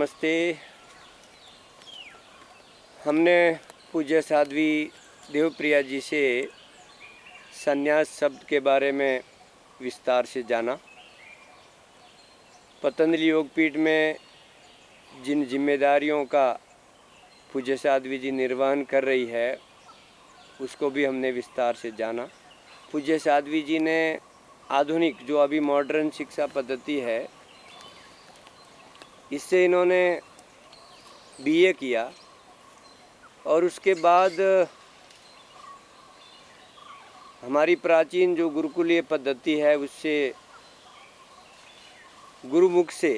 नमस्ते। हमने पूज्य साध्वी देवप्रिया जी से संन्यास शब्द के बारे में विस्तार से जाना। पतंजलि योगपीठ में जिन जिम्मेदारियों का पूज्य साध्वी जी निर्वहन कर रही है उसको भी हमने विस्तार से जाना। पूज्य साध्वी जी ने आधुनिक जो अभी मॉडर्न शिक्षा पद्धति है इससे इन्होंने बीए किया और उसके बाद हमारी प्राचीन जो गुरुकुलीय पद्धति है उससे गुरुमुख से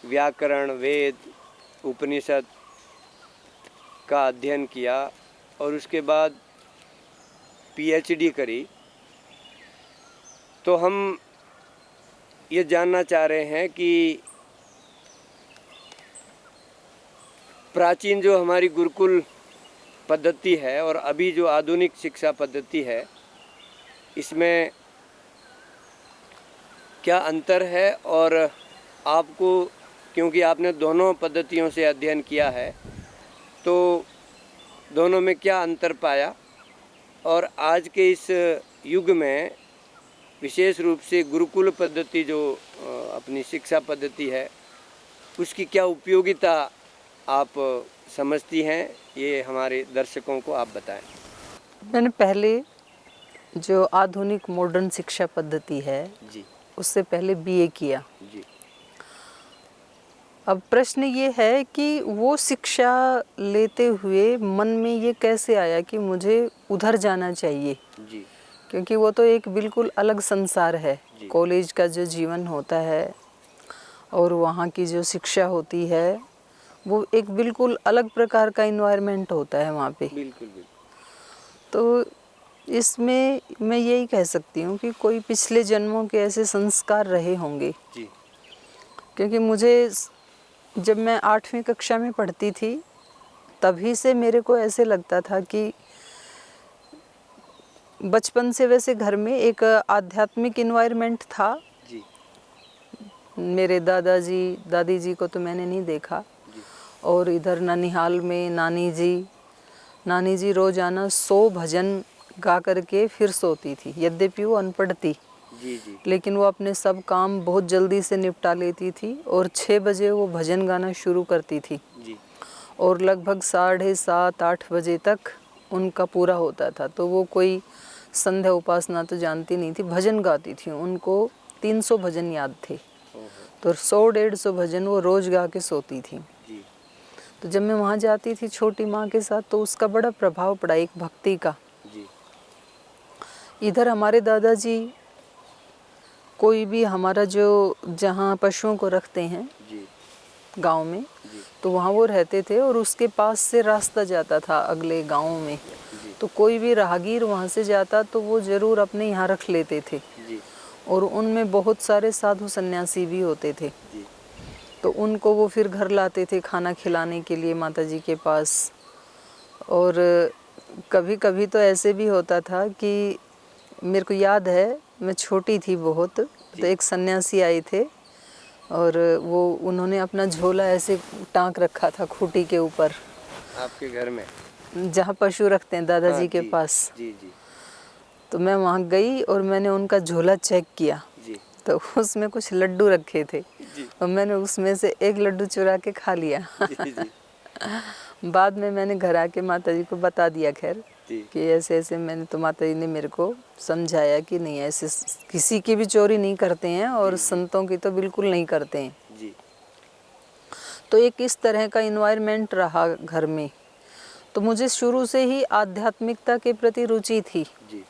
व्याकरण, वेद, उपनिषद का अध्ययन किया और उसके बाद पीएचडी करी। तो हम ये जानना चाह रहे हैं कि प्राचीन जो हमारी गुरुकुल पद्धति है और अभी जो आधुनिक शिक्षा पद्धति है इसमें क्या अंतर है, और आपको क्योंकि आपने दोनों पद्धतियों से अध्ययन किया है तो दोनों में क्या अंतर पाया, और आज के इस युग में विशेष रूप से गुरुकुल पद्धति जो अपनी शिक्षा पद्धति है उसकी क्या उपयोगिता आप समझती हैं, ये हमारे दर्शकों को आप बताएं। मैंने पहले जो आधुनिक मॉडर्न शिक्षा पद्धति है जी उससे पहले बीए किया जी। अब प्रश्न ये है कि वो शिक्षा लेते हुए मन में ये कैसे आया कि मुझे उधर जाना चाहिए जी। क्योंकि वो तो एक बिल्कुल अलग संसार है। कॉलेज का जो जीवन होता है और वहाँ की जो शिक्षा होती है वो एक बिल्कुल अलग प्रकार का इन्वायरमेंट होता है वहाँ पे। बिल्कुल बिल्कुल। तो इसमें मैं यही कह सकती हूँ कि कोई पिछले जन्मों के ऐसे संस्कार रहे होंगे जी। क्योंकि मुझे जब मैं 8वीं कक्षा में पढ़ती थी तभी से मेरे को ऐसे लगता था कि बचपन से वैसे घर में एक आध्यात्मिक इन्वायरमेंट था जी। मेरे दादाजी दादी जी को तो मैंने नहीं देखा जी। और इधर ननिहाल में नानी जी रोजाना 100 भजन गा करके फिर सोती थी। यद्यपि वो अनपढ़ थी जी जी। लेकिन वो अपने सब काम बहुत जल्दी से निपटा लेती थी और 6 बजे वो भजन गाना शुरू करती थी जी। और लगभग 7:30-8 बजे तक उनका पूरा होता था। तो वो कोई संध्या उपासना तो जानती नहीं थी, भजन गाती थी। उनको 300 भजन याद थे तो 100-150 भजन वो रोज गा के सोती थी। जी। तो जब मैं वहाँ जाती थी छोटी माँ के साथ तो उसका बड़ा प्रभाव पड़ा एक भक्ति का। जी। इधर हमारे दादाजी कोई भी हमारा जो जहाँ पशुओं को रखते हैं जी। गांव में जी। तो वहाँ वो रहते थे और उसके पास से रास्ता जाता था अगले गांव में। जी। तो कोई भी राहगीर वहाँ से जाता तो वो ज़रूर अपने यहाँ रख लेते थे जी। और उनमें बहुत सारे साधु सन्यासी भी होते थे। जी। तो उनको वो फिर घर लाते थे खाना खिलाने के लिए माता जी के पास। और कभी कभी तो ऐसे भी होता था कि मेरे को याद है मैं छोटी थी बहुत, तो एक सन्यासी आए थे और वो उन्होंने अपना झोला ऐसे टांक रखा था खूंटी के ऊपर आपके घर में जहाँ पशु रखते हैं दादाजी के जी, पास। जी जी। तो मैं वहाँ गई और मैंने उनका झोला चेक किया जी। तो उसमें कुछ लड्डू रखे थे जी। और मैंने उसमें से एक लड्डू चुरा के खा लिया। जी जी। बाद में मैंने घर आके माता जी को बता दिया खैर जी। कि ऐसे ऐसे मैंने तो माता जी ने मेरे को समझाया कि नहीं ऐसे किसी की भी चोरी नहीं करते हैं और संतों की तो बिल्कुल नहीं करते हैं। जी। तो एक इस तरह का इन्वायरमेंट रहा घर में। तो मुझे शुरू से ही आध्यात्मिकता के प्रति रुचि थी जी।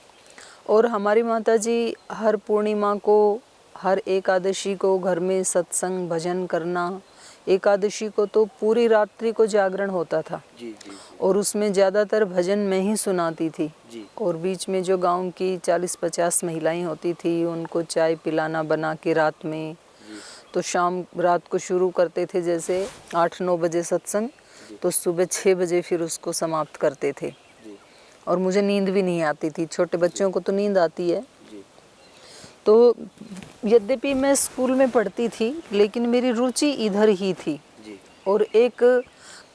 और हमारी माता जी हर पूर्णिमा को हर एकादशी को घर में सत्संग भजन करना। एकादशी को तो पूरी रात्रि को जागरण होता था जी जी। और उसमें ज़्यादातर भजन मैं ही सुनाती थी जी। और बीच में जो गांव की 40-50 महिलाएं होती थी उनको चाय पिलाना बना के रात में। तो शाम रात को शुरू करते थे जैसे 8-9 बजे सत्संग, तो सुबह 6 बजे फिर उसको समाप्त करते थे। और मुझे नींद भी नहीं आती थी, छोटे बच्चों को तो नींद आती है। तो यद्यपि मैं स्कूल में पढ़ती थी, लेकिन मेरी रुचि इधर ही थी। जी और एक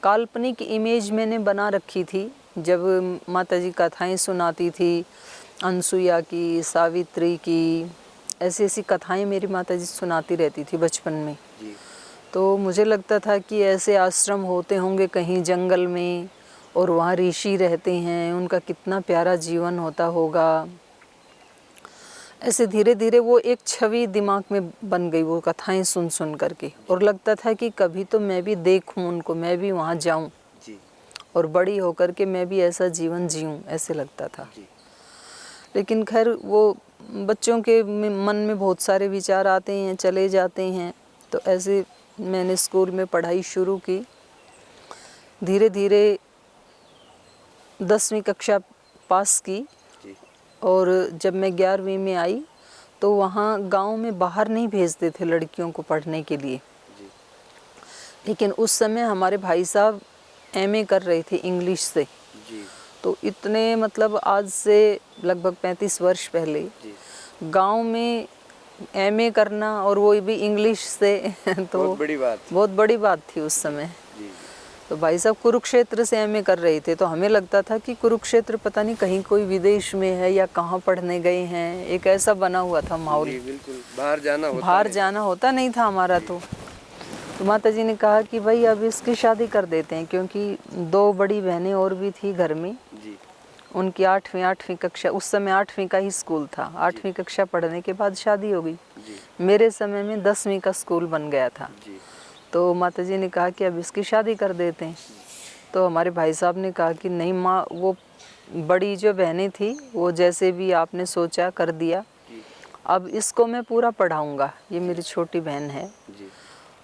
काल्पनिक इमेज मैंने बना रखी थी। जब माताजी कथाएं सुनाती थी, अनसुईया की, सावित्री की, ऐसी ऐसी कथाएं मेरी माताजी सुनाती रहती थी बचपन में। जी तो मुझे लगता था कि ऐसे आश्रम होते होंगे कहीं जंगल में, और वहाँ ऋषि रहते हैं, उनका कितना प्यारा जीवन होता होगा। ऐसे धीरे धीरे वो एक छवि दिमाग में बन गई, वो कथाएं सुन सुन करके। और लगता था कि कभी तो मैं भी देखूं उनको, मैं भी वहाँ जाऊं, जी और बड़ी होकर के मैं भी ऐसा जीवन जीऊं, ऐसे लगता था। जी लेकिन खैर वो बच्चों के मन में बहुत सारे विचार आते हैं, चले जाते हैं। तो ऐसे मैंने स्कूल में पढ़ाई शुरू की। धीरे धीरे 10वीं कक्षा पास की। जी और जब मैं 11वीं में आई तो वहाँ गांव में बाहर नहीं भेजते थे लड़कियों को पढ़ने के लिए। जी लेकिन उस समय हमारे भाई साहब एमए कर रहे थे इंग्लिश से। जी तो इतने मतलब आज से लगभग 35 वर्ष पहले जी गांव में एमए करना, और वो भी इंग्लिश से तो बहुत बड़ी बात। बहुत बड़ी बात थी उस समय। जी तो भाई साहब कुरुक्षेत्र से एमए कर रहे थे। तो हमें लगता था कि कुरुक्षेत्र पता नहीं कहीं कोई विदेश में है या कहाँ पढ़ने गए हैं, एक ऐसा बना हुआ था माहौल। जी बिल्कुल, बाहर जाना होता बाहर नहीं। जाना होता नहीं था हमारा। तो माता जी ने कहा कि भाई अब इसकी शादी कर देते हैं, क्योंकि 2 बड़ी बहनें और भी थी घर में। जी उनकी 8वीं कक्षा, उस समय 8वीं का ही स्कूल था, 8वीं कक्षा पढ़ने के बाद शादी हो गई। जी मेरे समय में 10वीं का स्कूल बन गया था। जी तो माता जी ने कहा कि अब इसकी शादी कर देते हैं। तो हमारे भाई साहब ने कहा कि नहीं माँ, वो बड़ी जो बहनें थी वो जैसे भी आपने सोचा कर दिया, जी अब इसको मैं पूरा पढ़ाऊँगा, ये मेरी छोटी बहन है। जी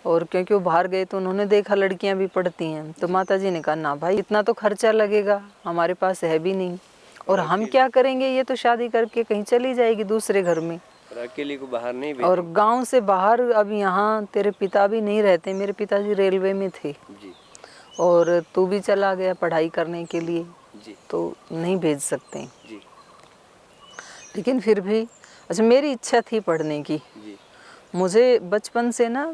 और क्योंकि वो बाहर गए तो उन्होंने देखा लड़कियां भी पढ़ती हैं। तो माता जी ने कहा ना भाई, इतना तो खर्चा लगेगा, हमारे पास है भी नहीं, और हम क्या करेंगे, ये तो शादी करके कहीं चली जाएगी दूसरे घर में, और अकेली को बाहर नहीं और भेजेंगे। गांव से बाहर। अब यहाँ तेरे पिता भी नहीं रहते, मेरे पिताजी रेलवे में थे, जी और तू भी चला गया पढ़ाई करने के लिए, जी तो नहीं भेज सकते। जी लेकिन फिर भी अच्छा, मेरी इच्छा थी पढ़ने की। जी मुझे बचपन से ना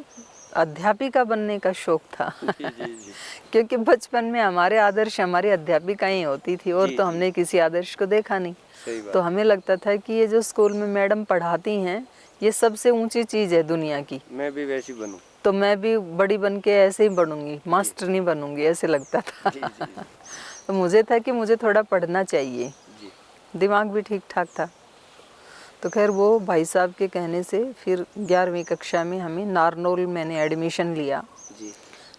अध्यापिका बनने का शौक था। जी जी जी क्योंकि बचपन में हमारे आदर्श हमारी अध्यापिकाएं होती थी, और जी, तो जी। हमने किसी आदर्श को देखा नहीं। सही बात। तो हमें लगता था कि ये जो स्कूल में मैडम पढ़ाती हैं, ये सबसे ऊंची चीज़ है दुनिया की। मैं भी वैसी बनूं। तो मैं भी बड़ी बन के ऐसे ही बनूंगी, मास्टर नहीं बनूंगी, ऐसे लगता था। जी जी जी तो मुझे था कि मुझे थोड़ा पढ़ना चाहिए, जी दिमाग भी ठीक ठाक था। तो खैर वो भाई साहब के कहने से फिर 11वीं कक्षा में हमें नारनौल मैंने एडमिशन लिया। जी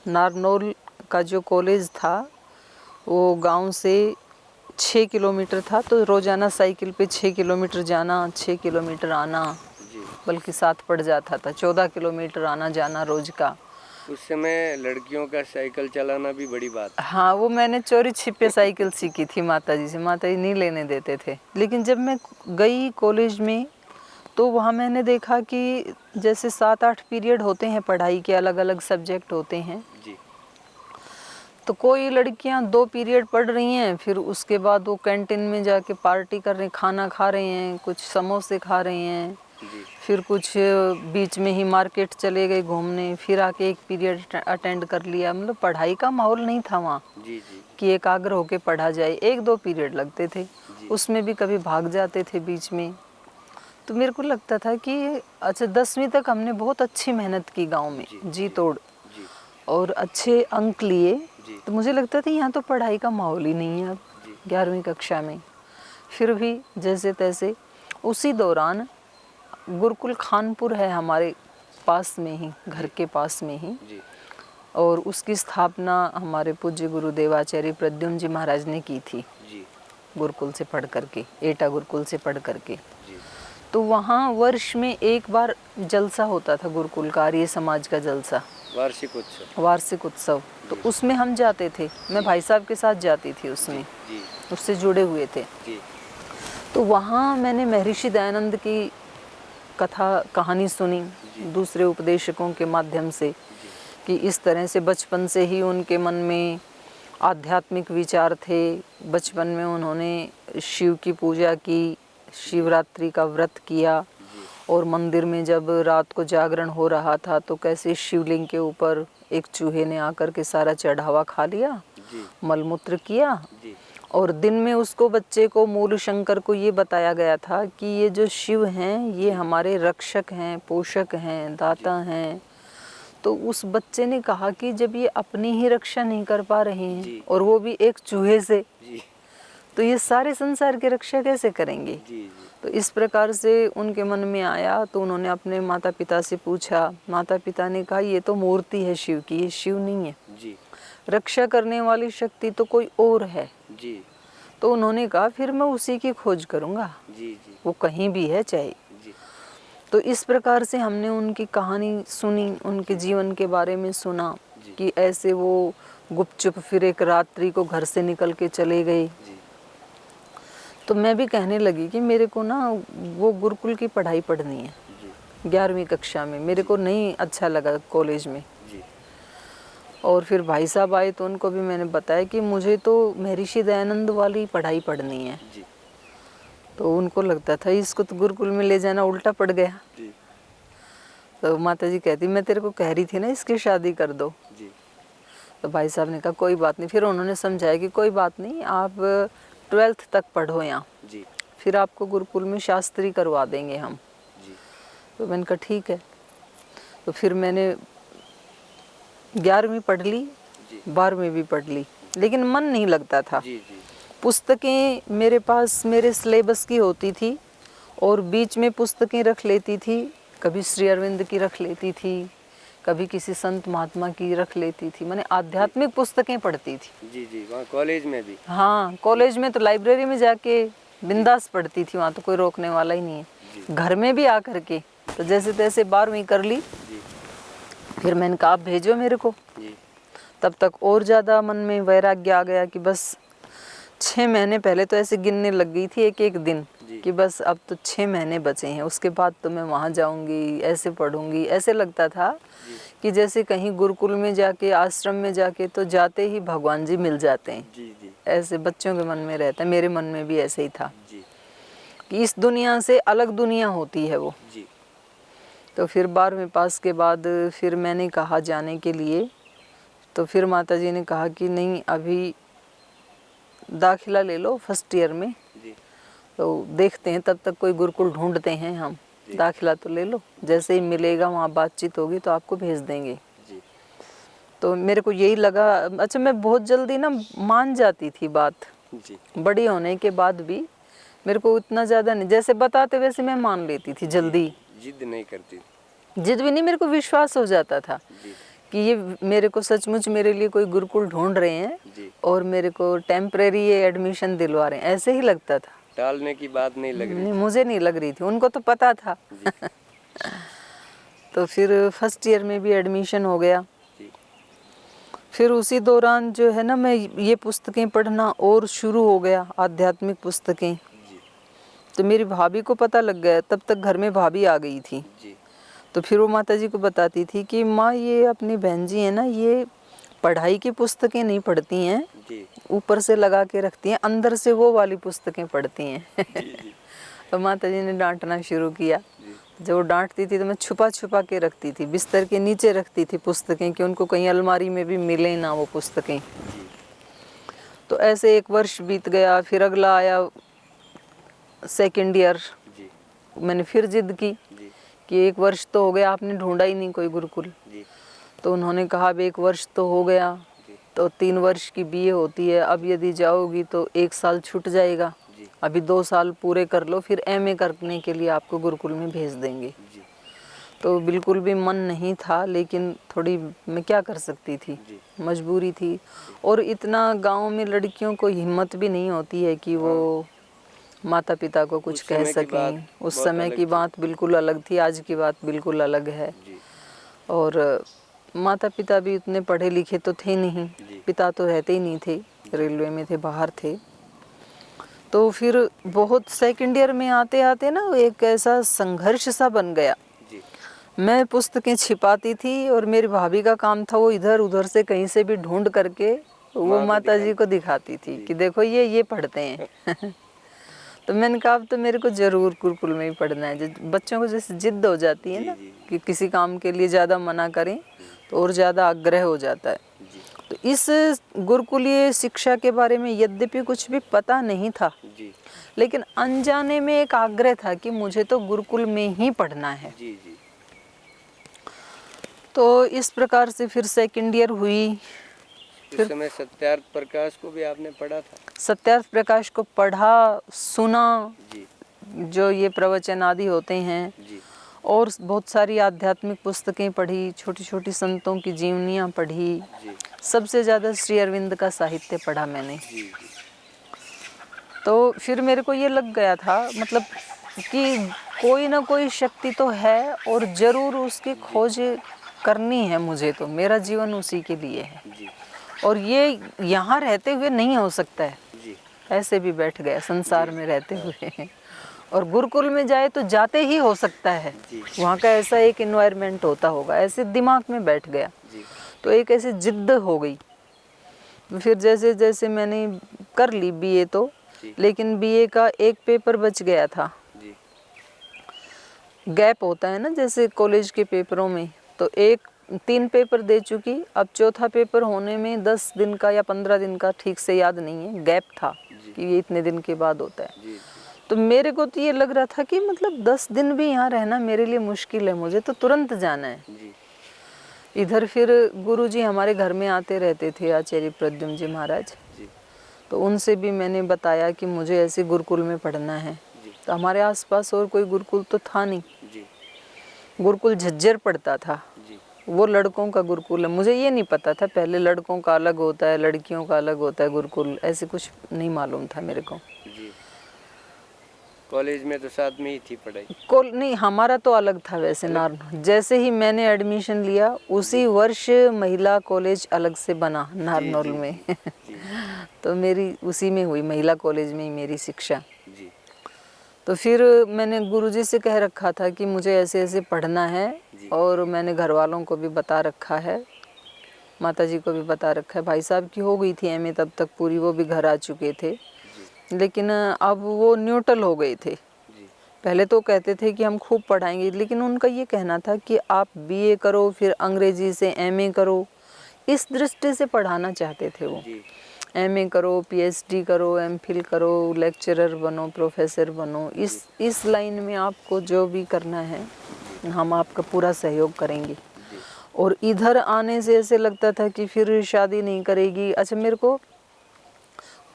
नारनौल का जो कॉलेज था वो गांव से 6 किलोमीटर था। तो रोज़ाना साइकिल पे 6 किलोमीटर जाना, 6 किलोमीटर आना, जी। बल्कि साथ पड़ जाता था, 14 किलोमीटर आना जाना रोज़ का। उस समय लड़कियों का साइकिल चलाना भी बड़ी बात। हाँ, वो मैंने चोरी छिपे साइकिल सीखी थी माताजी से, माताजी नहीं लेने देते थे। लेकिन जब मैं गई कॉलेज में तो वहाँ मैंने देखा कि जैसे 7-8 पीरियड होते हैं पढ़ाई के, अलग अलग सब्जेक्ट होते हैं। जी तो कोई लड़कियां 2 पीरियड पढ़ रही हैं, फिर उसके बाद वो कैंटीन में जाके पार्टी कर रही हैं, खाना खा रही हैं, कुछ समोसे खा रही हैं, जी फिर कुछ बीच में ही मार्केट चले गए घूमने, फिर आके एक पीरियड अटेंड कर लिया। मतलब पढ़ाई का माहौल नहीं था वहाँ जी जी कि एकाग्र होके पढ़ा जाए। 1-2 पीरियड लगते थे, जी उसमें भी कभी भाग जाते थे बीच में। तो मेरे को लगता था कि अच्छा, 10वीं तक हमने बहुत अच्छी मेहनत की गाँव में, जी जी तोड़, जी और अच्छे अंक लिए। जी तो मुझे लगता था यहाँ तो पढ़ाई का माहौल ही नहीं है अब जी 11वीं कक्षा में। फिर भी जैसे तैसे उसी दौरान गुरुकुल खानपुर है हमारे पास में ही, घर के पास में ही, जी और उसकी स्थापना हमारे पूज्य गुरुदेव आचार्य प्रद्युम्न जी महाराज ने की थी, जी गुरुकुल से पढ़ करके, एटा गुरुकुल से पढ़ करके। जी तो वहाँ वर्ष में एक बार जलसा होता था गुरुकुल का, आर्य समाज का जलसा, वार्षिक उत्सव। तो उसमें हम जाते थे, मैं भाई साहब के साथ जाती थी उसमें, जी उससे जुड़े हुए थे। जी तो वहाँ मैंने महर्षि दयानंद की कथा कहानी सुनी दूसरे उपदेशकों के माध्यम से, कि इस तरह से बचपन से ही उनके मन में आध्यात्मिक विचार थे। बचपन में उन्होंने शिव की पूजा की, शिवरात्रि का व्रत किया, और मंदिर में जब रात को जागरण हो रहा था तो कैसे शिवलिंग के ऊपर एक चूहे ने आकर के सारा चढ़ावा खा लिया, जी मलमूत्र किया। जी और दिन में उसको बच्चे को मूल शंकर को ये बताया गया था कि ये जो शिव हैं ये हमारे रक्षक हैं, पोषक हैं, दाता हैं। तो उस बच्चे ने कहा कि जब ये अपनी ही रक्षा नहीं कर पा रहे हैं जी। और वो भी एक चूहे से, जी तो ये सारे संसार की रक्षा कैसे करेंगे। जी जी तो इस प्रकार से उनके मन में आया। तो उन्होंने अपने माता पिता से पूछा। माता पिता ने कहा ये तो मूर्ति है शिव की, ये शिव नहीं है, जी रक्षा करने वाली शक्ति तो कोई और है। जी तो उन्होंने कहा फिर मैं उसी की खोज करूँगा, जी जी वो कहीं भी है चाहे। जी तो इस प्रकार से हमने उनकी कहानी सुनी, उनके जीवन के बारे में सुना जी। कि ऐसे वो गुपचुप फिर एक रात्रि को घर से निकल के चले गए। जी तो मैं भी कहने लगी कि मेरे को ना वो गुरुकुल की पढ़ाई पढ़नी है। जी 11वीं कक्षा में मेरे को नहीं अच्छा लगा कॉलेज में। जी और फिर भाई साहब आए तो उनको भी मैंने बताया कि मुझे तो महर्षि दयानंद वाली पढ़ाई पढ़नी है। जी तो उनको लगता था इसको तो गुरुकुल में ले जाना उल्टा पड़ गया। जी तो माता जी कहती मैं तेरे को कह रही थी ना इसकी शादी कर दो। जी तो भाई साहब ने कहा कोई बात नहीं। फिर उन्होंने समझाया कि कोई बात नहीं, आप 12th तक पढ़ो यहाँ, जी फिर आपको गुरुकुल में शास्त्री करवा देंगे हम। जी तो मैंने कहा ठीक है। तो फिर मैंने 11वीं पढ़ ली, जी 12वीं भी पढ़ ली, लेकिन मन नहीं लगता था। जी जी पुस्तकें मेरे पास मेरे सिलेबस की होती थी और बीच में पुस्तकें रख लेती थी। कभी श्री अरविंद की रख लेती थी, कभी किसी संत महात्मा की रख लेती थी। मैंने आध्यात्मिक पुस्तकें पढ़ती थी। जी जी वहाँ कॉलेज में भी। हाँ, कॉलेज में तो लाइब्रेरी में जाके बिंदास पढ़ती थी, वहाँ तो कोई रोकने वाला ही नहीं है। जी घर में भी आकर के तो जैसे तैसे 12वीं कर ली। जी फिर मैंने कहा आप भेजो मेरे को। जी तब तक और ज़्यादा मन में वैराग्य आ गया कि बस 6 महीने पहले तो ऐसे गिनने लग गई थी एक एक दिन जी कि बस अब तो 6 महीने बचे हैं, उसके बाद तो मैं वहाँ जाऊँगी, ऐसे पढ़ूँगी। ऐसे लगता था जी कि जैसे कहीं गुरुकुल में जाके, आश्रम में जाके तो जाते ही भगवान जी मिल जाते हैं। जी जी ऐसे बच्चों के मन में रहता है, मेरे मन में भी ऐसे ही था जी कि इस दुनिया से अलग दुनिया होती है वो। जी तो फिर 12वीं पास के बाद फिर मैंने कहा जाने के लिए। तो फिर माता जी ने कहा कि नहीं अभी दाखिला ले लो फर्स्ट ईयर में, जी तो देखते हैं, तब तक कोई गुरुकुल ढूंढते हैं हम, दाखिला तो ले लो, जैसे ही मिलेगा वहाँ बातचीत होगी तो आपको भेज देंगे। जी तो मेरे को यही लगा। अच्छा, मैं बहुत जल्दी ना मान जाती थी बात, जी बड़ी होने के बाद भी मेरे को इतना ज़्यादा नहीं, जैसे बताते वैसे मैं मान लेती थी जल्दी। जिद नहीं करती। जिद भी नहीं, मेरे को विश्वास हो जाता था जी कि ये मेरे को सचमुच मेरे लिए कोई गुरुकुल ढूंढ रहे हैं जी और मेरे को टेम्परेरी ये एडमिशन दिलवा रहे हैं, ऐसे ही लगता था। टालने की बात नहीं लग रही। नहीं, मुझे नहीं लग रही थी, उनको तो पता था। जी तो फिर फर्स्ट ईयर में भी एडमिशन हो गया। जी फिर उसी दौरान जो है ना मैं ये पुस्तकें पढ़ना और शुरू हो गया, आध्यात्मिक पुस्तकें। जी तो मेरी भाभी को पता लग गया, तब तक घर में भाभी आ गई थी। जी तो फिर वो माता जी को बताती थी कि माँ ये अपनी बहन जी है ना, ये पढ़ाई की पुस्तकें नहीं पढ़ती हैं, जी ऊपर से लगा के रखती हैं, अंदर से वो वाली पुस्तकें पढ़ती हैं। जी जी तो माता जी ने डांटना शुरू किया। जी जब वो डांटती थी तो मैं छुपा छुपा के रखती थी, बिस्तर के नीचे रखती थी पुस्तकें कि उनको कहीं अलमारी में भी मिले ना वो पुस्तकें। जी तो ऐसे 1 वर्ष बीत गया। फिर अगला आया सेकेंड ईयर। जी मैंने फिर जिद की जी कि 1 वर्ष तो हो गया, आपने ढूंढा ही नहीं कोई गुरुकुल। जी तो उन्होंने कहा अब 1 वर्ष तो हो गया, जी तो 3 वर्ष की बीए होती है, अब यदि जाओगी तो 1 साल छूट जाएगा, जी अभी 2 साल पूरे कर लो, फिर एमए करने के लिए आपको गुरुकुल में भेज देंगे। जी तो बिल्कुल भी मन नहीं था, लेकिन थोड़ी मैं क्या कर सकती थी, जी मजबूरी थी। और इतना गांव में लड़कियों को हिम्मत भी नहीं होती है कि वो माता पिता को कुछ उस कह समय की बात सकें। उस बहुत समय अलग की थी। बात बिल्कुल अलग थी, आज की बात बिल्कुल अलग है। जी और माता पिता भी उतने पढ़े लिखे तो थे नहीं, जी पिता तो रहते ही नहीं थे, रेलवे में थे, बाहर थे। तो फिर बहुत सेकंड ईयर में आते आते ना एक ऐसा संघर्ष सा बन गया। जी मैं पुस्तकें छिपाती थी और मेरी भाभी का काम था वो इधर उधर से कहीं से भी ढूंढ करके वो माँ को माता जी को दिखाती थी जी। कि देखो ये पढ़ते हैं। तो मैंने कहा अब तो मेरे को जरूर गुरुकुल में ही पढ़ना है। बच्चों को जैसे जिद हो जाती है ना कि किसी काम के लिए ज़्यादा मना करें तो और ज़्यादा आग्रह हो जाता है। तो इस गुरुकुलीय शिक्षा के बारे में यद्यपि कुछ भी पता नहीं था, लेकिन अनजाने में एक आग्रह था कि मुझे तो गुरुकुल में ही पढ़ना है। तो इस प्रकार से फिर सेकंड ईयर हुई। उस समय सत्यार्थ प्रकाश को भी आपने पढ़ा था? सत्यार्थ प्रकाश को पढ़ा, सुना, जो ये प्रवचन आदि होते हैं, और बहुत सारी आध्यात्मिक पुस्तकें पढ़ी, छोटी छोटी संतों की जीवनियाँ पढ़ी। सबसे ज़्यादा श्री अरविंद का साहित्य पढ़ा मैंने। तो फिर मेरे को ये लग गया था, मतलब कि कोई ना कोई शक्ति तो है और ज़रूर उसकी खोज करनी है मुझे, तो मेरा जीवन उसी के लिए है और ये यहाँ रहते हुए नहीं हो सकता है। ऐसे भी बैठ गया संसार में रहते हुए, और गुरुकुल में जाए तो जाते ही हो सकता है, वहाँ का ऐसा एक इन्वायरमेंट होता होगा, ऐसे दिमाग में बैठ गया। तो एक ऐसी जिद्द हो गई। फिर जैसे जैसे मैंने कर ली बीए, तो लेकिन बीए का एक पेपर बच गया था। गैप होता है ना जैसे कॉलेज के पेपरों में, तो 3 पेपर दे चुकी, अब चौथा पेपर होने में 10 दिन का या 15 दिन का, ठीक से याद नहीं है, गैप था कि ये इतने दिन के बाद होता है। तो मेरे को तो ये लग रहा था कि मतलब 10 दिन भी यहाँ रहना मेरे लिए मुश्किल है, मुझे तो तुरंत जाना है। इधर फिर गुरुजी हमारे घर में आते रहते थे, आचार्य प्रद्युम्न जी महाराज, तो उनसे भी मैंने बताया कि मुझे ऐसे गुरुकुल में पढ़ना है। तो हमारे आसपास और कोई गुरुकुल तो था नहीं, गुरुकुल झज्जर पड़ता था, वो लड़कों का गुरुकुल है। मुझे ये नहीं पता था पहले, लड़कों का अलग होता है, लड़कियों का अलग होता है गुरुकुल, ऐसे कुछ नहीं मालूम था मेरे को। कॉलेज में तो साथ में ही थी पढ़ाई? नहीं, हमारा तो अलग था वैसे नारनौल। जैसे ही मैंने एडमिशन लिया उसी वर्ष महिला कॉलेज अलग से बना नारनौल में। तो मेरी उसी में हुई, महिला कॉलेज में ही मेरी शिक्षा। तो फिर मैंने गुरुजी से कह रखा था कि मुझे ऐसे ऐसे पढ़ना है, और मैंने घर वालों को भी बता रखा है, माताजी को भी बता रखा है। भाई साहब की हो गई थी एमए तब तक पूरी, वो भी घर आ चुके थे, लेकिन अब वो न्यूट्रल हो गए थे। पहले तो कहते थे कि हम खूब पढ़ाएंगे, लेकिन उनका ये कहना था कि आप बीए करो फिर अंग्रेजी से एमए करो, इस दृष्टि से पढ़ाना चाहते थे वो। एमए करो, पीएचडी करो, एमफिल करो, लेक्चरर बनो, प्रोफेसर बनो, इस लाइन में आपको जो भी करना है हम आपका पूरा सहयोग करेंगे। और इधर आने से ऐसे लगता था कि फिर शादी नहीं करेगी। अच्छा, मेरे को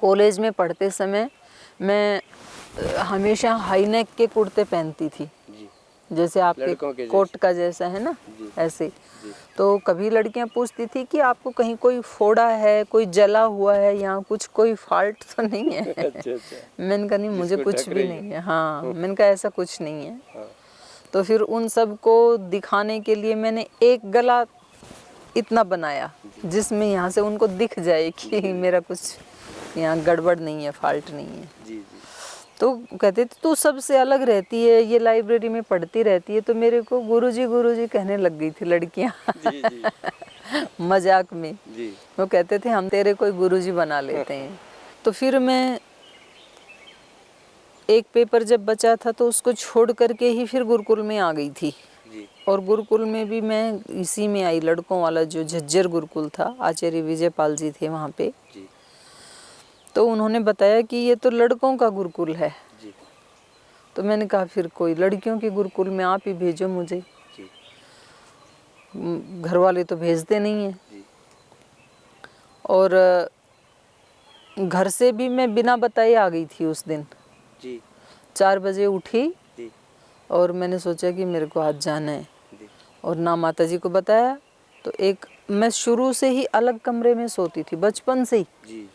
कॉलेज में पढ़ते समय मैं हमेशा हाई नेक के कुर्ते पहनती थी, जैसे आपके कोट का जैसा है ना, ऐसे। तो कभी लड़कियां पूछती थी कि आपको कहीं कोई फोड़ा है, कोई जला हुआ है, यहाँ कुछ कोई फॉल्ट तो नहीं है? मैंने कहा नहीं, मुझे कुछ भी नहीं है। हाँ, मैंने कहा ऐसा कुछ नहीं है। तो फिर उन सब को दिखाने के लिए मैंने एक गला इतना बनाया जिसमें यहाँ से उनको दिख जाए कि मेरा कुछ यहाँ गड़बड़ नहीं है, फॉल्ट नहीं है। तो कहते थे तू सबसे अलग रहती है, ये लाइब्रेरी में पढ़ती रहती है। तो मेरे को गुरुजी कहने लग गई थी लड़कियाँ। मजाक में वो कहते थे हम तेरे कोई गुरुजी बना लेते हैं। तो फिर मैं एक पेपर जब बचा था तो उसको छोड़ करके ही फिर गुरुकुल में आ गई थी। और गुरुकुल में भी मैं इसी में आई, लड़कों वाला जो झज्जर गुरुकुल था, आचार्य विजयपाल जी थे वहाँ पे। तो उन्होंने बताया कि ये तो लड़कों का गुरुकुल है। तो मैंने कहा फिर कोई लड़कियों के गुरुकुल में आप ही भेजो मुझे, घर वाले तो भेजते नहीं हैं। और घर से भी मैं बिना बताए आ गई थी उस दिन। 4 बजे उठी और मैंने सोचा कि मेरे को आज जाना है, और ना माताजी को बताया। तो एक मैं शुरू से ही अलग कमरे में सोती थी, बचपन से ही।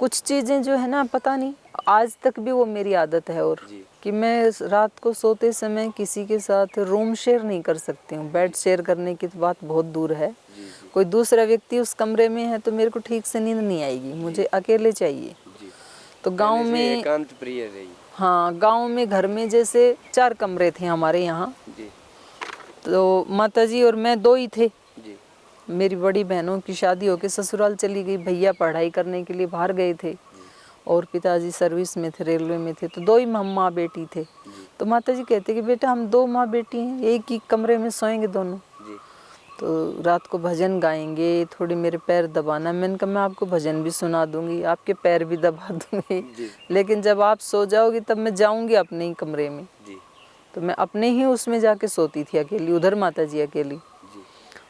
कुछ चीज़ें जो है ना, पता नहीं आज तक भी वो मेरी आदत है, और कि मैं रात को सोते समय किसी के साथ रूम शेयर नहीं कर सकती हूँ। बेड शेयर करने की तो बात बहुत दूर है, कोई दूसरा व्यक्ति उस कमरे में है तो मेरे को ठीक से नींद नहीं आएगी, मुझे अकेले चाहिए। तो गांव में एकांत प्रिय रही। हाँ, गांव में घर में जैसे 4 कमरे थे हमारे यहाँ, तो माताजी और मैं 2 ही थे। मेरी बड़ी बहनों की शादी होके ससुराल चली गई, भैया पढ़ाई करने के लिए बाहर गए थे, और पिताजी सर्विस में थे, रेलवे में थे, तो दो ही हम माँ बेटी थे। तो माताजी कहते कि बेटा हम दो माँ बेटी हैं, एक ही कमरे में सोएंगे दोनों, जी तो रात को भजन गाएंगे, थोड़ी मेरे पैर दबाना। मैंने कहा मैं आपको भजन भी सुना दूंगी, आपके पैर भी दबा दूंगी, जी लेकिन जब आप सो जाओगी तब मैं जाऊंगी अपने ही कमरे में। जी तो मैं अपने ही उसमें जाके सोती थी अकेली, उधर माताजी अकेली। जी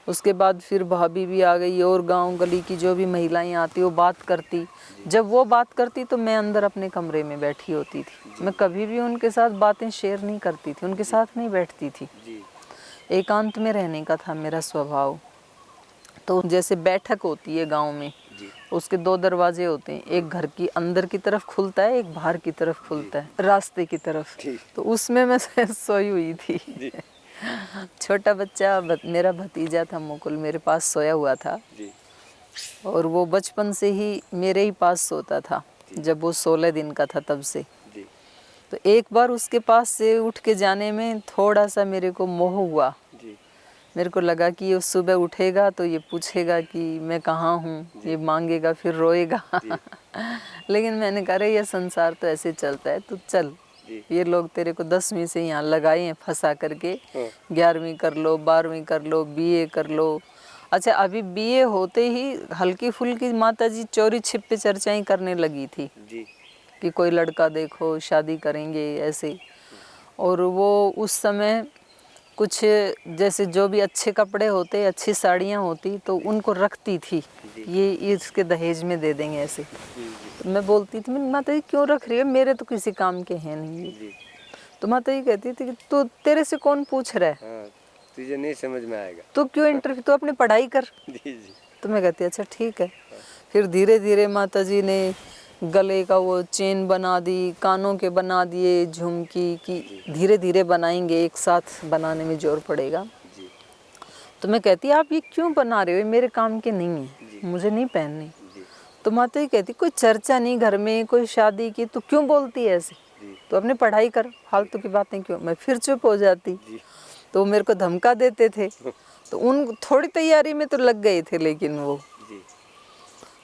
उसके बाद फिर भाभी भी आ गई और गांव गली की जो भी महिलाएं आती वो बात करती। जब वो बात करती तो मैं अंदर अपने कमरे में बैठी होती थी। मैं कभी भी उनके साथ बातें शेयर नहीं करती थी, उनके साथ नहीं बैठती थी। जी एकांत में रहने का था मेरा स्वभाव। तो जैसे बैठक होती है गांव में, जी उसके दो दरवाजे होते हैं, एक घर की अंदर की तरफ खुलता है, एक बाहर की तरफ खुलता है, रास्ते की तरफ। जी तो उसमें मैं सोई हुई थी। जी छोटा बच्चा मेरा भतीजा था मुकुल, मेरे पास सोया हुआ था, जी और वो बचपन से ही मेरे ही पास सोता था। जब वो 16 दिन का था तब से। जी तो एक बार उसके पास से उठ के जाने में थोड़ा सा मेरे को मोह हुआ। जी मेरे को लगा कि ये सुबह उठेगा तो ये पूछेगा कि मैं कहाँ हूँ, ये मांगेगा, फिर रोएगा। लेकिन मैंने कहा रे ये संसार तो ऐसे चलता है, तू चल, जी ये लोग तेरे को 10वीं से यहाँ लगाए हैं फंसा करके, हाँ 11वीं कर लो, 12वीं कर लो, बीए कर लो। अच्छा अभी बीए होते ही हल्की फुल्की माताजी चोरी छिपे चर्चाएं करने लगी थी जी कि कोई लड़का देखो, शादी करेंगे ऐसे। और वो उस समय कुछ जैसे जो भी अच्छे कपड़े होते, अच्छी साड़ियाँ होती, तो उनको रखती थी, ये इसके दहेज में दे देंगे ऐसे। तो मैं बोलती थी मैं माता जी क्यों रख रही है, मेरे तो किसी काम के हैं नहीं। जी तो माता जी कहती थी कि तू, तेरे से कौन पूछ रहा है, हाँ तुझे नहीं समझ में आएगा। तू क्यों इंटरव्यू, तू अपनी पढ़ाई कर। जी जी तो मैं कहती अच्छा ठीक है। फिर धीरे धीरे माता जी ने गले का वो चेन बना दी, कानों के बना दिए, झुमकी की धीरे धीरे बनाएंगे, एक साथ बनाने में जोर पड़ेगा। जी तो मैं कहती आप ये क्यों बना रहे हो, मेरे काम के नहीं जी। है, मुझे नहीं पहननी। जी तो माता जी कहती कोई चर्चा नहीं घर में, कोई शादी की, तो क्यों बोलती है ऐसे, जी तो अपनी पढ़ाई कर, फालतू की बातें क्यों। मैं फिर चुप हो जाती। जी तो वो मेरे को धमका देते थे, तो उन थोड़ी तैयारी में तो लग गए थे, लेकिन वो जी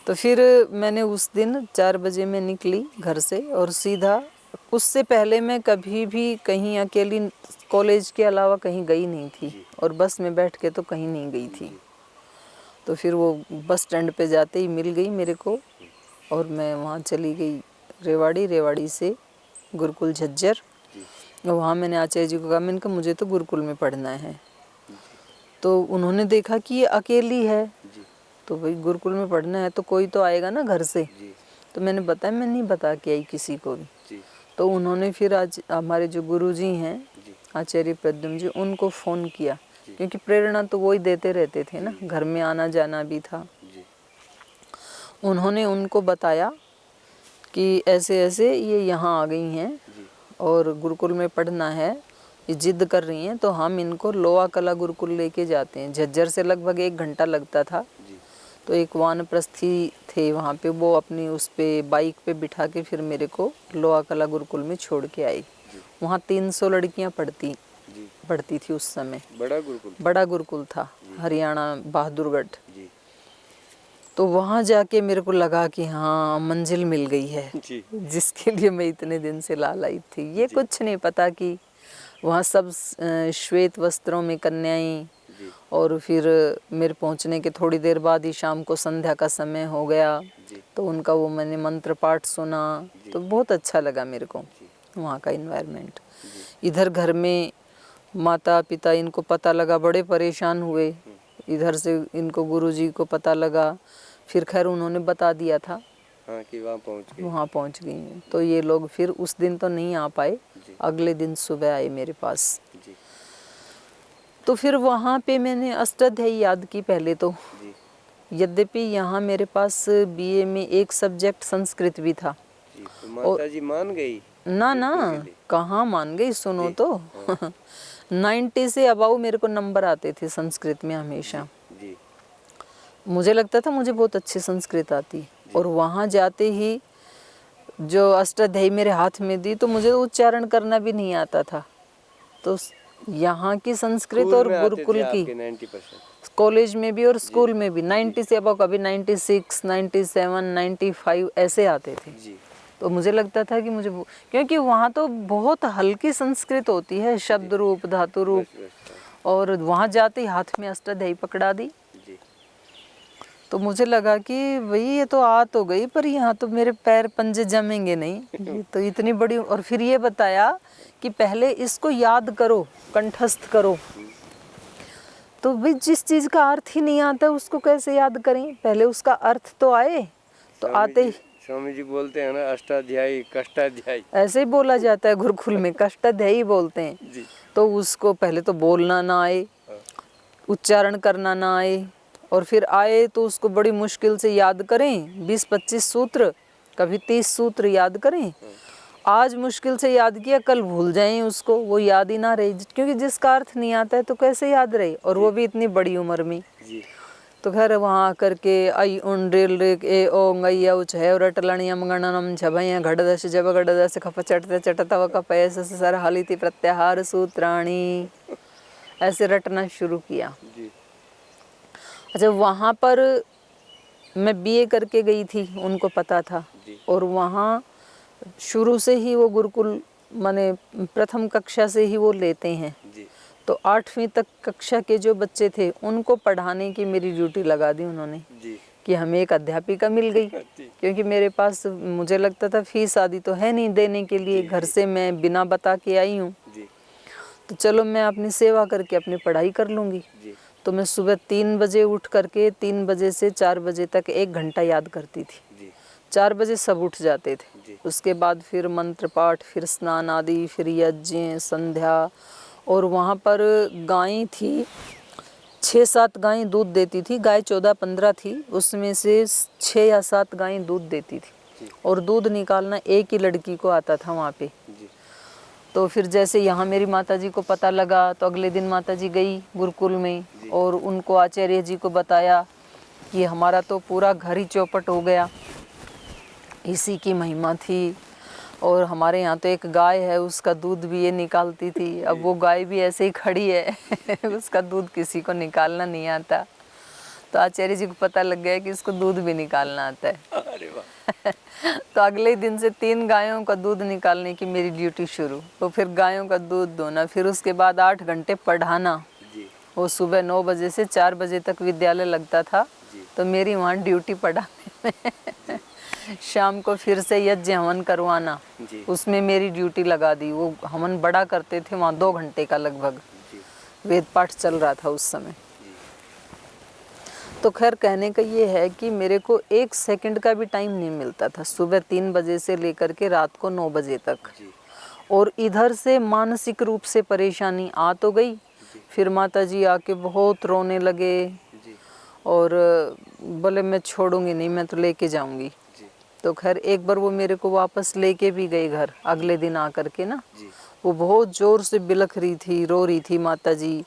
तो फिर मैंने उस दिन 4 बजे में निकली घर से, और सीधा, उससे पहले मैं कभी भी कहीं अकेली कॉलेज के अलावा कहीं गई नहीं थी, और बस में बैठ के तो कहीं नहीं गई थी। तो फिर वो बस स्टैंड पे जाते ही मिल गई मेरे को, और मैं वहाँ चली गई रेवाड़ी, रेवाड़ी से गुरुकुल झज्जर। वहाँ मैंने आचार्य जी को कहा, मैंने कहा मुझे तो गुरुकुल में पढ़ना है। तो उन्होंने देखा कि ये अकेली है, जी तो भाई गुरुकुल में पढ़ना है तो कोई तो आएगा ना घर से। जी तो मैंने बताया मैं नहीं बता के आई किसी को भी। जी तो उन्होंने फिर आज हमारे जो गुरुजी हैं जी आचार्य प्रद्युम्न जी, उनको फ़ोन किया, क्योंकि प्रेरणा तो वही देते रहते थे ना, घर में आना जाना भी था। जी उन्होंने उनको बताया कि ऐसे ऐसे ये यहाँ आ गई हैं जी और गुरुकुल में पढ़ना है, ये जिद कर रही हैं, तो हम इनको लोहा कला गुरुकुल लेके जाते हैं। झज्जर से लगभग 1 घंटा लगता था। जी तो एक वानप्रस्थी थे वहाँ पे, वो अपनी उस पे बाइक पे बिठा के फिर मेरे को लोहा कला गुरुकुल में छोड़ के आई। वहाँ 300 लड़कियाँ पढ़ती थी उस समय। बड़ा गुरुकुल था, हरियाणा बहादुरगढ़। जी तो वहाँ जाके मेरे को लगा कि हाँ मंजिल मिल गई है, जी जिसके लिए मैं इतने दिन से लालायित थी। ये कुछ नहीं पता कि वहाँ सब श्वेत वस्त्रों में कन्याएं, और फिर मेरे पहुँचने के थोड़ी देर बाद ही शाम को संध्या का समय हो गया। तो उनका वो मैंने मंत्र पाठ सुना, तो बहुत अच्छा लगा मेरे को वहाँ का इन्वायरमेंट। इधर घर में माता पिता, इनको पता लगा, बड़े परेशान हुए। इधर से इनको गुरुजी को पता लगा, फिर खैर उन्होंने बता दिया था हाँ कि वहाँ पहुँच गई हैं। तो ये लोग फिर उस दिन तो नहीं आ पाए, अगले दिन सुबह आए मेरे पास। जी तो फिर वहाँ पे मैंने अष्टाध्यायी याद की पहले तो। जी यद्यपि यहाँ मेरे पास बीए में एक सब्जेक्ट संस्कृत भी था। जी तो माता जी मान गई? ना कहाँ मान गई, सुनो तो 90 से अबाउ मेरे को नंबर आते थे संस्कृत में हमेशा। जी मुझे लगता था मुझे बहुत अच्छी संस्कृत आती, और वहाँ जाते ही जो अष्टाध्यायी मेरे हाथ में दी, तो मुझे उच्चारण करना भी नहीं आता था। तो यहाँ की संस्कृत और गुरुकुल की, 90%? कॉलेज में भी और स्कूल में भी 90 से अब कभी 96, 97, 95 ऐसे आते थे। जी तो मुझे लगता था कि मुझे क्योंकि वहाँ तो बहुत हल्की संस्कृत होती है, शब्द रूप धातु रूप, और वहाँ जाते ही हाथ में अष्टाध्यायी पकड़ा दी। जी। तो मुझे लगा कि भाई ये तो आ तो गई, पर यहाँ तो मेरे पैर पंजे जमेंगे नहीं, ये तो इतनी बड़ी। और फिर ये बताया कि पहले इसको याद करो, कंठस्थ करो। तो भाई जिस चीज़ का अर्थ ही नहीं आता उसको कैसे याद करें, पहले उसका अर्थ तो आए। तो आते ही स्वामी जी बोलते हैं ना, अष्टाध्यायी कष्टाध्यायी, ऐसे ही बोला जाता है गुरुकुल में, कष्टाध्यायी बोलते हैं जी। तो उसको पहले तो बोलना ना आए, उच्चारण करना ना आए, और फिर आए तो उसको बड़ी मुश्किल से याद करें, 20-25 सूत्र, कभी 30 सूत्र याद करें। आज मुश्किल से याद किया, कल भूल जाएं उसको, वो याद ही ना रहे, क्योंकि जिसका अर्थ नहीं आता है तो कैसे याद रहे, और वो भी इतनी बड़ी उम्र में। जी। तो घर वहाँ आकर के आई उन रेल रे ए ओ गैया उच है और अटलणियम गणनम झभय घड़दश जब घड़दश खप चटते चटतव कपयस सर हलिति प्रत्याहार सूत्राणी, ऐसे रटना शुरू किया। जी। अच्छा, वहाँ पर मैं बीए करके गई थी, उनको पता था। जी। और वहाँ शुरू से ही वो गुरुकुल माने प्रथम कक्षा से ही वो लेते हैं। जी। तो 8वीं तक कक्षा के जो बच्चे थे उनको पढ़ाने की मेरी ड्यूटी लगा दी उन्होंने, जी। कि हमें एक अध्यापिका मिल गई। क्योंकि मेरे पास, मुझे लगता था फीस आदि तो है नहीं देने के लिए, घर से मैं बिना बता के आई हूँ, तो चलो मैं अपनी सेवा करके अपनी पढ़ाई कर लूँगी। तो मैं सुबह 3 बजे उठ करके 3 बजे से 4 बजे तक 1 घंटा याद करती थी। 4 बजे सब उठ जाते थे। उसके बाद फिर मंत्र पाठ, फिर स्नान आदि, फिर यज्ञ, संध्या। और वहाँ पर गायें थी, 6-7 गायें दूध देती थी। गाय 14-15 थी, उसमें से 6 या 7 गायें दूध देती थी। और दूध निकालना एक ही लड़की को आता था वहाँ पे। तो फिर जैसे यहाँ मेरी माताजी को पता लगा तो अगले दिन माताजी गई गुरुकुल में, और उनको आचार्य जी को बताया कि हमारा तो पूरा घर ही चौपट हो गया, इसी की महिमा थी। और हमारे यहाँ तो एक गाय है, उसका दूध भी ये निकालती थी, अब वो गाय भी ऐसे ही खड़ी है उसका दूध किसी को निकालना नहीं आता। तो आचार्य जी को पता लग गया कि इसको दूध भी निकालना आता है। अरे वाह। तो अगले दिन से 3 गायों का दूध निकालने की मेरी ड्यूटी शुरू। तो फिर गायों का दूध दोना, फिर उसके बाद 8 घंटे पढ़ाना। वो सुबह 9 बजे से 4 बजे तक विद्यालय लगता था, तो मेरी वहाँ ड्यूटी पढ़ाने में शाम को फिर से यज्ञ हवन करवाना, उसमें मेरी ड्यूटी लगा दी। वो हवन बड़ा करते थे वहाँ, 2 घंटे का लगभग वेद पाठ चल रहा था उस समय। तो खैर कहने का ये है कि मेरे को 1 सेकंड का भी टाइम नहीं मिलता था, सुबह 3 बजे से लेकर के रात को 9 बजे तक। और इधर से मानसिक रूप से परेशानी आ तो गई, फिर माताजी आके बहुत रोने लगे और बोले मैं छोड़ूंगी नहीं, मैं तो लेके जाऊंगी। तो खैर एक बार वो मेरे को वापस लेके भी गए घर, अगले दिन आकर के ना। वो बहुत ज़ोर से बिलख रही थी, रो रही थी माताजी।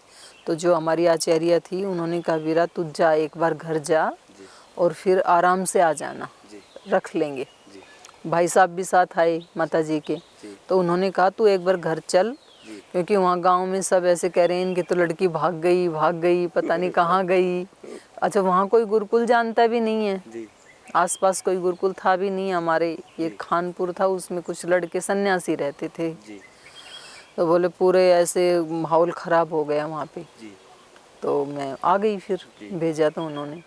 तो जो हमारी आचार्य थी उन्होंने कहा वीरा तू जा, एक बार घर जा और फिर आराम से आ जाना, रख लेंगे। भाई साहब भी साथ आए माताजी के, तो उन्होंने कहा तू एक बार घर चल, क्योंकि वहाँ गांव में सब ऐसे कह रहे हैं इनकी तो लड़की भाग गई, पता नहीं कहाँ गई। अच्छा, वहाँ कोई गुरुकुल जानता भी नहीं है, आसपास कोई गुरुकुल था भी नहीं। हमारे ये खानपुर था, उसमें कुछ लड़के सन्यासी रहते थे। तो बोले पूरे ऐसे माहौल ख़राब हो गया वहाँ पे। तो मैं आ गई, फिर भेजा तो उन्होंने।